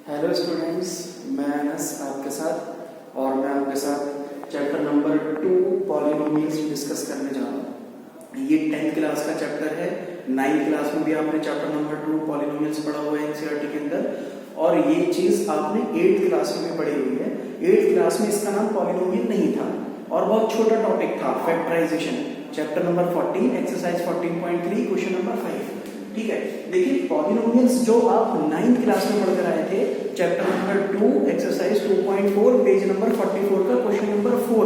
Hello students, मैं अनस आपके साथ और मैं आपके साथ चैप्टर नंबर 2 पॉलिनोमियल्स डिस्कस करने जा रहा हूँ। ये 10th क्लास का चैप्टर है। 9th क्लास में भी आपने चैप्टर नंबर 2 पॉलिनोमियल्स पढ़ा हुआ है एनसीईआरटी के अंदर, और ये चीज़ आपने 8th क्लास में भी पढ़ी हुई है। 8th क्लास में इसका नाम पॉलिनोमियल नहीं था और बहुत छोटा टॉपिक था, factorization. Chapter number 14 exercise 14.3 question number 5। ठीक है, देखिए पॉलिनोमियल्स जो आप 9th क्लास में पढ़कर आए थे, chapter number 2 exercise 2.4 page number 44 का क्वेश्चन नंबर 4,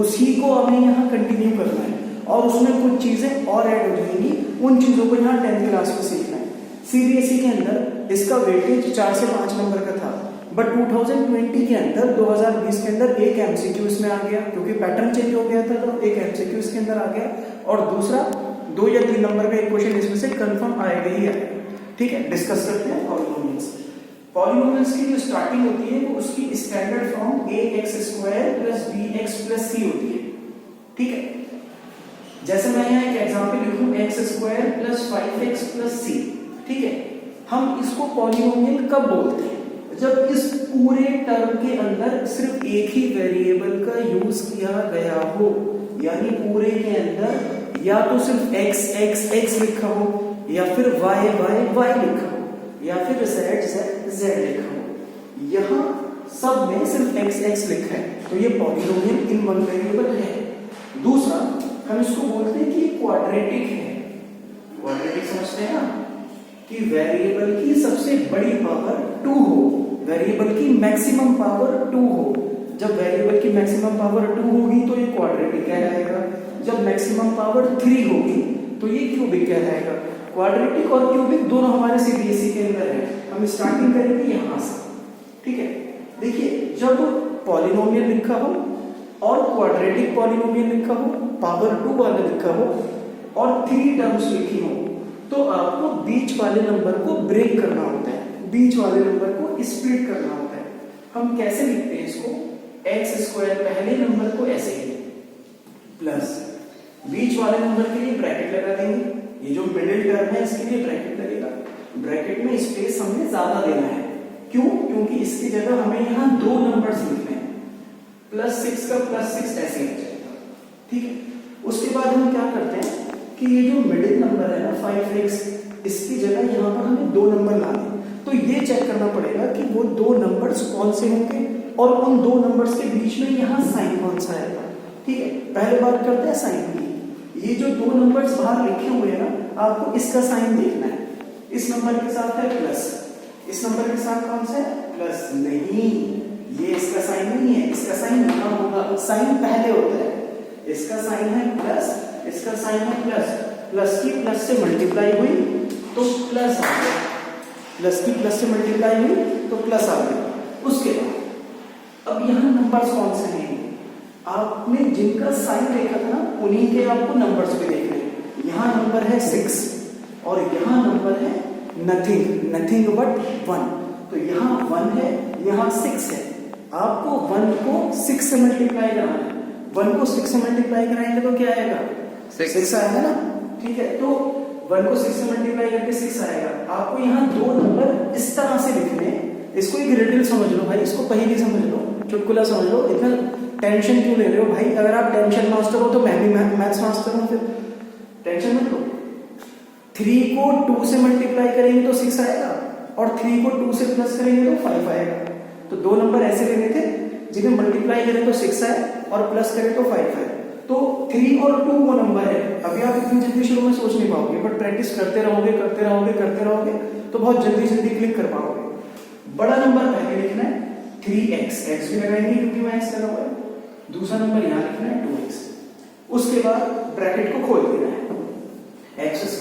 उसी को हमें यहाँ कंटिन्यू करना है और उसमें कुछ चीजें और ऐड हो जाएंगी। उन चीजों को यहाँ 10th क्लास में सीखना है। सीबीएसई के अंदर इसका वेटेज 4 से 5 नंबर का था, बट 2020 के अंदर 2020 के अंदर एक एमसीक्यू इसमें आ गया, क्योंकि पैटर्न चेंज हो गया था, तो एक एमसीक्यू इसके अंदर आ गया और दूसरा 2 या 3 नंबर का एक क्वेश्चन इसमें से कंफर्म आएगा ही आएगा। ठीक है, डिस्कस करते हैं पॉलिनोमियल्स। पॉलिनोमियल्स की जो स्टार्टिंग होती है वो उसकी standard form ax² + bx + c होती है। ठीक है, जैसे मैं यहाँ एक एग्जांपल लिखूं x² + 5x + c। ठीक है, हम इसको पॉलिनोमियल कब बोलते हैं? जब इस पूरे टर्म के अंदर सिर्फ एक ही वेरिएबल का यूज किया गया हो, यानी पूरे के अंदर या तो सिर्फ x लिखा हो, या फिर y लिखा हो, या फिर z लिखा हो। यहाँ सब में सिर्फ x लिखा है, तो ये पॉलिनोमियल इन वन वेरिएबल है। दूसरा, हम इसको बोलते हैं कि क्वाड्रेटिक है। क्वाड्रेटिक समझते हैं ना, कि वेरिएबल की सबसे बड़ी पावर 2 हो, वेरिएबल की मैक्सिमम पावर 2 हो। जब वेरिएबल की मैक्सिमम पावर 2 होगी तो ये क्वाड्रेटिक कहलाएगा। जब मैक्सिमम पावर 3 होगी तो ये क्यूबिक कहलाएगा। क्वाड्रेटिक और क्यूबिक दोनों हमारे सीबीएसई के अंदर है। हम स्टार्टिंग करेंगे यहां से। ठीक है, देखिए जब पॉलिनोमियल लिखा हो और क्वाड्रेटिक पॉलिनोमियल लिखा हो, पावर 2 वाला लिखा हो और 3 टर्म्स लिखी हो, तो आपको बीच वाले नंबर को ब्रेक करना होता है, बीच वाले नंबर को स्प्लिट करना होता है। हम कैसे लिखते हैं इसको? x² पहले नंबर को ऐसे ही प्लस बीच वाले नंबर के लिए ब्रैकेट लगा देंगे। ये जो मिडिल टर्म है इसके लिए ब्रैकेट लगेगा। ब्रैकेट में स्पेस हमें ज्यादा देना है। क्यों? क्योंकि इसकी जगह हमें यहाँ 2 नंबर्स लिखने हैं। +6 का +6 ऐसे ही जाएगा। ठीक है, उसके बाद हम क्या करते हैं कि ये जो मिडिल नंबर है ना 5x, इसकी जगह यहाँ पर हमें 2 नंबर लाने। तो ये चेक करना पड़ेगा कि वो 2 नंबर्स कौन से होंगे और उन 2 नंबर्स के बीच में यहाँ साइन कौन सा आएगा। ठीक है, पहले बात करते हैं साइन की। ये जो 2 नंबर्स बाहर लिखे हुए हैं ना, आपको इसका साइन देखना है। इस नंबर के साथ है प्लस, इस नंबर के साथ कौन सा है? प्लस नहीं, ये इसका साइन नहीं है, इसका साइन यहाँ होगा। साइन पहले होता है, इसका साइन है प्लस, इसका साइन है प्लस। प्लस की प्लस से मल्टीप्लाई हुई तो प्लस आ गया, प्लस की प्लस से मल्टीप्लाई हुई तो प्लस आ गया। उसके बाद अब यहाँ नंबर्स कौन से हैं? आपने जिनका साइन देखा था ना, उन्हीं के आपको नंबर्स भी देखने हैं। यहाँ नंबर है 6 और यहाँ नंबर है नथिंग बट 1। तो यहाँ 1 है, यहाँ 6 है। आपको 1 को 6 से मल्टीप्लाई कराना है। 1 को 6 से मल्टीप्लाई कराएंगे तो क्या आएगा? 6 आएगा ना। ठीक है, तो 1 को 6 से मल्टीप्लाई करके 6 आएगा। आपको यहाँ 2 नंबर इस तरह से लिखने हैं। इसको एक रिडल समझ लो भाई, इसको पहेली समझ लो, चुटकुला समझ लो। इतना टेंशन क्यों ले रहे हो भाई? अगर आप टेंशन मास्टर हो तो मैं भी मैथ्स मास्टर हूं, फिर टेंशन मत लो। 3 को 2 से मल्टीप्लाई करेंगे तो 6 आएगा और 3 को 2 से प्लस करेंगे तो 5 आएगा। तो 2 नंबर ऐसे लेने थे जिन्हें मल्टीप्लाई करें तो 6 आए और प्लस करें तो 5 आए। तो 3 और 2 वो नंबर है। अभी आप इतनी जल्दी शुरू में सोच नहीं पाओगे, बट प्रैक्टिस करते रहोगे तो बहुत जल्दी क्लिक कर पाओगे। बड़ा नंबर पहले लिखना है 3x, x भी लगाएंगे क्योंकि मैं x लगा हुआ है। दूसरा नंबर यहाँ लिखना है 2x। उसके बाद ब्रैकेट को खोल देना है, x²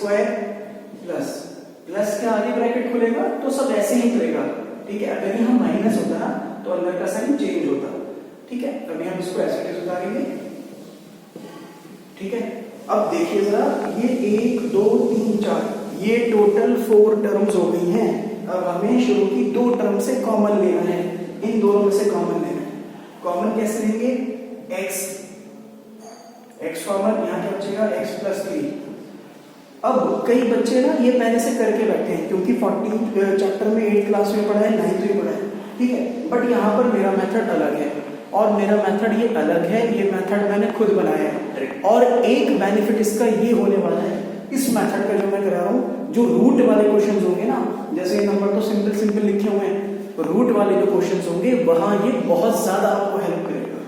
प्लस के आगे ब्रैकेट खुलेगा तो सब ऐसे ही करेगा। ठीक है, अगर यहाँ माइनस होता ना तो अंदर का साइन चेंज होता। ठीक है, अभी हम इसको ऐसे उतारेंगे। ठीक है, अब देखिए जरा, ये 1 2 3 4 ये टोटल 4 टर्म्स हो गई हैं। अब हमें शुरू की 2 टर्म से कॉमन लेना है, इन दोनों में से कॉमन लेना है। कॉमन कैसे लेंगे? x कॉमन, यहाँ क्या बचेगा? x + 3 अब कई बच्चे ना ये पहले से करके बैठे हैं, क्योंकि 14 चैप्टर में 8th क्लास में पढ़ा है, 9th में पढ़ा है, ठीक है। बट यहाँ पर मेरा मेथड अलग है, और मेरा मेथड ये अलग है, ये मेथड मैंने खुद बनाया है। और एक बेनिफिट इसका ये होने वाला है, इस मेथड का जो मैं करा रहा हूँ, जो रूट वाले क्वेश्चन होंगे ना, जैसे नंबर तो सिंपल सिंपल लिखे हुए हैं, रूट वाले जो क्वेश्चन होंगे वहां ये बहुत ज्यादा आपको हेल्प करेगा,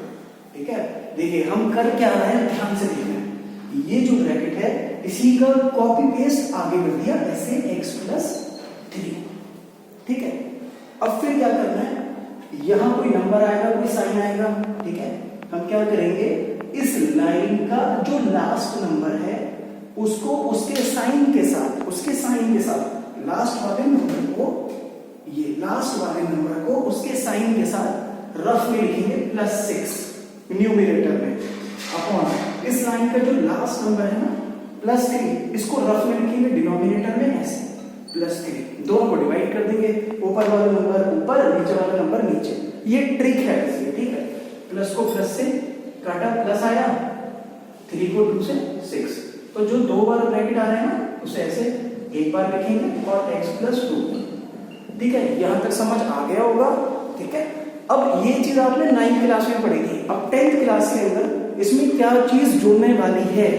ठीक है। देखिए हम कर क्या रहे हैं, ध्यान से देखना है। ये जो ब्रैकेट है इसी का कॉपी पेस्ट आगे कर दिया, ऐसे x+3, ठीक है। अब फिर क्या करना है, यहां कोई नंबर आएगा, कोई साइन आएगा, ठीक है। हम क्या करेंगे, इस लाइन का जो लास्ट नंबर है उसको उसके साइन के साथ लास्ट वाले नंबर को, ये लास्ट वाले नंबर को उसके साइन के साथ रफ में लिखेंगे +6 न्यूमरेटर में, अपॉन इस लाइन का जो लास्ट नंबर है ना +3, इसको रफ में लिखेंगे डिनोमिनेटर में ऐसे +3, दोनों को डिवाइड कर देंगे, ऊपर वाला नंबर ऊपर, नीचे वाला नंबर नीचे। ये ट्रिक है इसलिए, ठीक है। प्लस को प्लस से काटा, प्लस आया, 3 को 2 से 6, तो जो 2 बार ब्रैकेट आ रहे हैं ना उसे ऐसे एक बार लिखेंगे और x+2, ठीक है। यहां तक समझ आ गया होगा, ठीक है। अब ये चीज आपने 9th क्लास में पढ़ी थी, अब 10th क्लास के अंदर इसमें क्या चीज जुड़ने वाली है,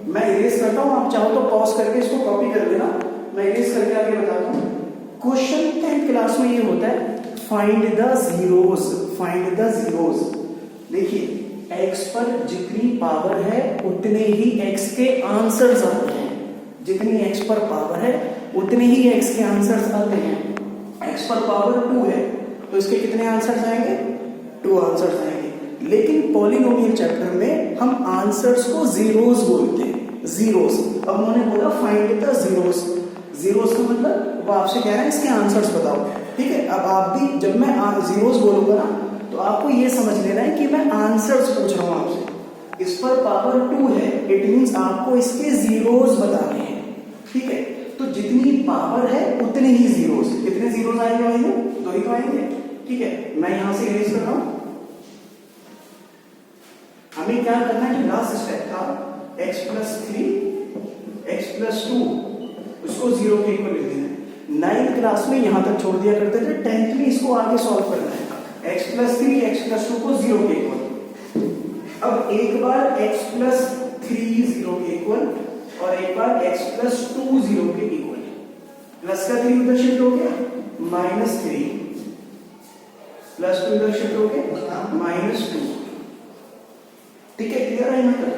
मैं इरेज करता हूं, आप चाहो तो पॉज करके इसको कॉपी कर लेना, मैं इरेज करके आगे बताता हूं। क्वेश्चन 10th क्लास में ये होता है, फाइंड द जीरोस। देखिए x पर जितनी पावर है उतने ही x के आंसर्स आते हैं, जितनी x पर पावर है उतने ही x के आंसर्स आते हैं। x पर पावर 2 है तो इसके कितने आंसर्स आएंगे, 2 आंसर्स आएंगे। लेकिन पॉलिनोमियल चैप्टर में हम आंसर्स को जीरोस बोलते हैं, जीरोस। अब उन्होंने बोला फाइंड द जीरोस का मतलब वो आपसे कह रहे हैं इसके आंसर्स बताओ, ठीक है। अब आप भी, जब मैं जीरोस बोलूंगा ना तो आपको ये समझ लेना है कि मैं आंसर्स पूछ रहा हूं आपसे। इस पर पावर 2 है, इट मींस आपको इसके जीरोस बताने हैं, ठीक है। तो जितनी पावर है उतने ही जीरोस, कितने जीरोस आएंगे भाई, 2 ही तो आएंगे, ठीक है। मैं यहां से इरेज कर रहा हूं। हमें क्या करना है, जो लास्ट स्टेप था x+3 x+2, उसको 0 के इक्वल लिख देना है। 9th क्लास में यहां तक छोड़ दिया करते थे, 10th में इसको आगे सॉल्व करना है, x+3 x+2 को 0 के इक्वल। अब एक बार x+3 0 के इक्वल और एक बार x+2 0 के इक्वल, प्लस का 3 उधर शिफ्ट हो गया, -3 +2 इधर शिफ्ट हो गया, -2, ठीक है। क्लियर है यहाँ तक?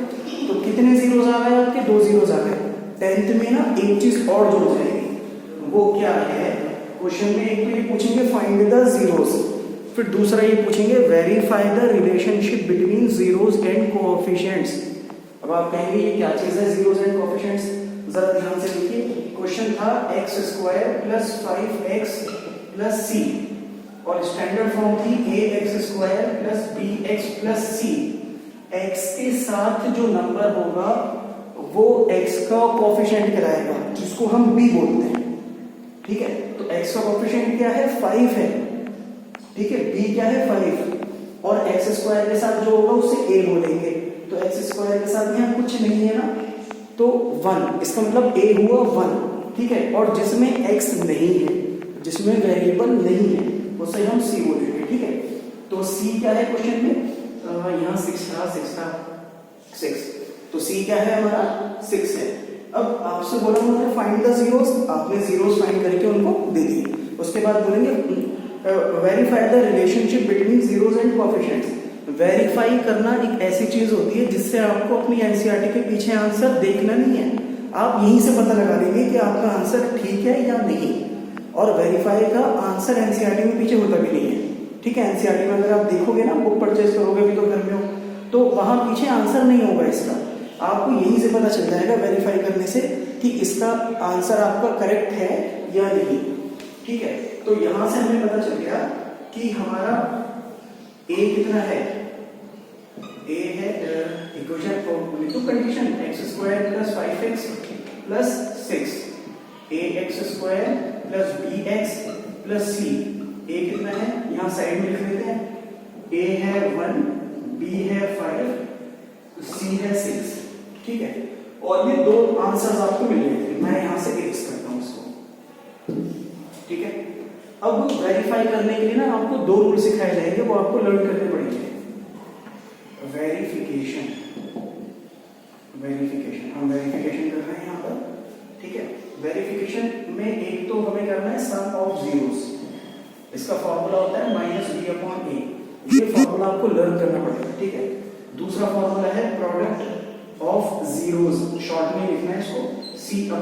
तो कितने जीरोस आ गए आपके, 2 जीरोस आ गए। 10th में ना एक चीज और जुड़ जाएगी, वो क्या है, क्वेश्चन में एक तो ये पूछेंगे फाइंड द जीरोस, फिर दूसरा ये पूछेंगे verify the relationship between zeros and coefficients. अब आप कहेंगे ये क्या चीज है जीरोस एंड कोएफिशिएंट्स, जरा ध्यान से देखिए। क्वेश्चन था x² + 5x + c, और स्टैंडर्ड फॉर्म थी ax² + bx + c। x के साथ जो नंबर होगा वो x का कोएफिशिएंट कहलाएगा, जिसको हम b बोलते हैं, ठीक है। तो x का कोएफिशिएंट क्या है, 5 है, ठीक है। b क्या है, 5, और x² के साथ जो होगा उसे a बोलेंगे। तो x² के साथ यहाँ कुछ नहीं है ना, तो 1, इसका मतलब a हुआ 1, ठीक है। और जिसमें x नहीं है, जिसमें वेरिएबल नहीं है, उसे हम c बोलेंगे, ठीक है। तो c क्या है क्वेश्चन में, यहाँ 6, तो c क्या है हमारा, 6 है। अब आपसे बोला उन्होंने फाइंड द जीरोस, आपने जीरोस फाइंड करके उनको दे दिए। उसके बाद बोलेंगे verify the relationship between zeros and coefficients. Verify करना एक ऐसी चीज होती है जिससे आपको अपनी एनसीईआरटी के पीछे आंसर देखना नहीं है, आप यहीं से पता लगा लेंगे कि आपका आंसर ठीक है या नहीं। और वेरीफाई का आंसर एनसीईआरटी में पीछे होता भी नहीं है, ठीक है। एनसीईआरटी में अगर आप देखोगे ना, बुक परचेज करोगे भी तो घर में हो, तो वहां पीछे आंसर नहीं होगा इसका, आपको यहीं से पता चल जाएगा वेरीफाई करने से कि इसका आंसर आपका करेक्ट है या नहीं, ठीक है। तो यहां से हमें पता चल गया कि हमारा a कितना है, a है equation two condition x² + 5x + 6, ax² + bx + c। a कितना है, यहां साइड में लिख देते हैं, a है 1, b है 5, c है 6, ठीक है। और ये 2 आंसर्स आपको मिल गए। मैं यहां से इरेज करता हूं इसको, ठीक है। अब वेरीफाई करने के लिए ना आपको दो रूल सिखाए जाएंगे, वो आपको लर्न करने पड़ेंगे। वेरिफिकेशन, हम वेरिफिकेशन कर रहे हैं यहाँ पर, ठीक है। वेरिफिकेशन में एक तो हमें करना है सम ऑफ जीरोस, इसका फॉर्मूला होता है -b/a, ये फॉर्मूला आपको लर्न करना पड़ेगा, ठीक है। दूसरा फॉर्मूला है प्रोडक्ट ऑफ जीरोस, शॉर्ट में लिखना है इसको c/a।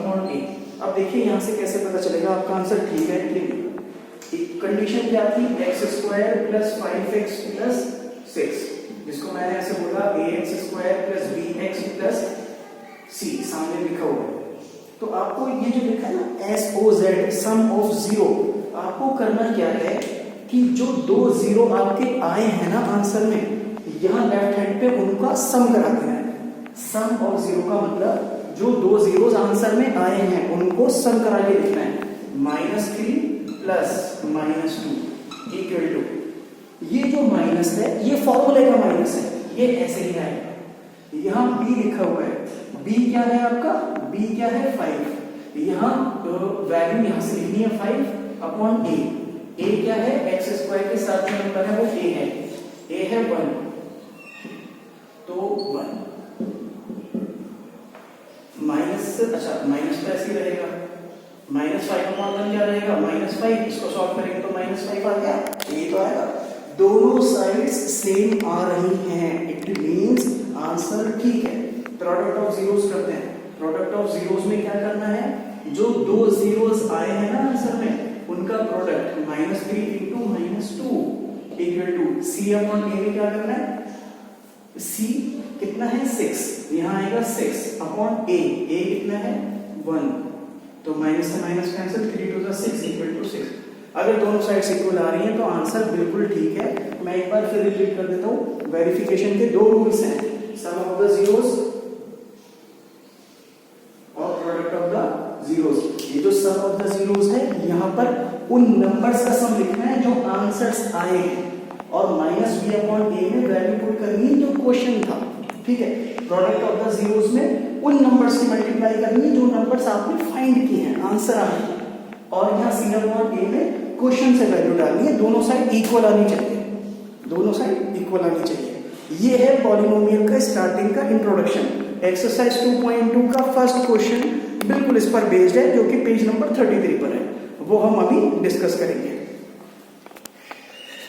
अब देखिए यहां से कैसे पता चलेगा आपका आंसर ठीक है कि नहीं। कंडीशन क्या थी, x² + 5x + 6, जिसको मैंने ऐसे बोला ax² + bx + c, सामने लिखा हुआ है। तो आपको ये जो लिखा है ना SOZ, सम ऑफ जीरो, आपको करना क्या है कि जो दो जीरो आपके आए हैं ना आंसर में, यहाँ लेफ्ट हैंड पे उनका सम करा देना है। सम ऑफ जीरो का मतलब जो दो जीरोस आंसर में आए हैं उनको सम करा के लिखना है। -3 + -2 इक्वल टू, ये जो माइनस है ये फॉर्मूले का माइनस है, ये ऐसे ही आएगा। यहाँ b लिखा हुआ है, b क्या है आपका, b क्या है 5, यहाँ वैल्यू यहाँ से लिखनी है 5/a। a क्या है, x² के साथ में नंबर है वो a है, a है 1, तो 1 माइनस, अच्छा माइनस तो ऐसे ही रहेगा, -5/1 क्या रहेगा, -5, इसको सॉल्व करेंगे तो -5 आ गया, ये तो आएगा। दोनों साइड्स सेम आ रही हैं, इट मींस आंसर ठीक है। प्रोडक्ट ऑफ जीरोस करते हैं। प्रोडक्ट ऑफ जीरोस में क्या करना है, जो दो जीरोस आए हैं ना आंसर में उनका प्रोडक्ट -3 × -2 इक्वल टू c/a में क्या करना है, c कितना है 6, यहाँ आएगा 6/a, a कितना है 1, तो माइनस से माइनस कैंसिल, 3 × 6 इक्वल टू 6। अगर दोनों साइड्स इक्वल आ रही हैं तो आंसर बिल्कुल ठीक है। मैं एक बार फिर रिपीट कर देता हूँ, वेरिफिकेशन के दो रूल्स हैं, सम ऑफ द जीरोस और प्रोडक्ट ऑफ द जीरोस। ये जो सम ऑफ द जीरोस है, यहाँ पर उन नंबर्स का सम लिखना है जो आंसर्स आए हैं, और -b/a में वैल्यू पुट करनी है जो क्वेश्चन था, ठीक है। प्रोडक्ट ऑफ द जीरोस में उन नंबर्स की मल्टीप्लाई करनी है जो नंबर्स आपने फाइंड किए हैं, आंसर आए हैं, और यहाँ c/a में क्वेश्चन से वैल्यू डालनी है। दोनों साइड इक्वल आनी चाहिए, दोनों साइड इक्वल आनी चाहिए। ये है पॉलिनोमियल का स्टार्टिंग का इंट्रोडक्शन। एक्सरसाइज 2.2 का फर्स्ट क्वेश्चन बिल्कुल इस पर बेस्ड है, जो कि पेज नंबर 33 पर है, वो हम अभी डिस्कस करेंगे।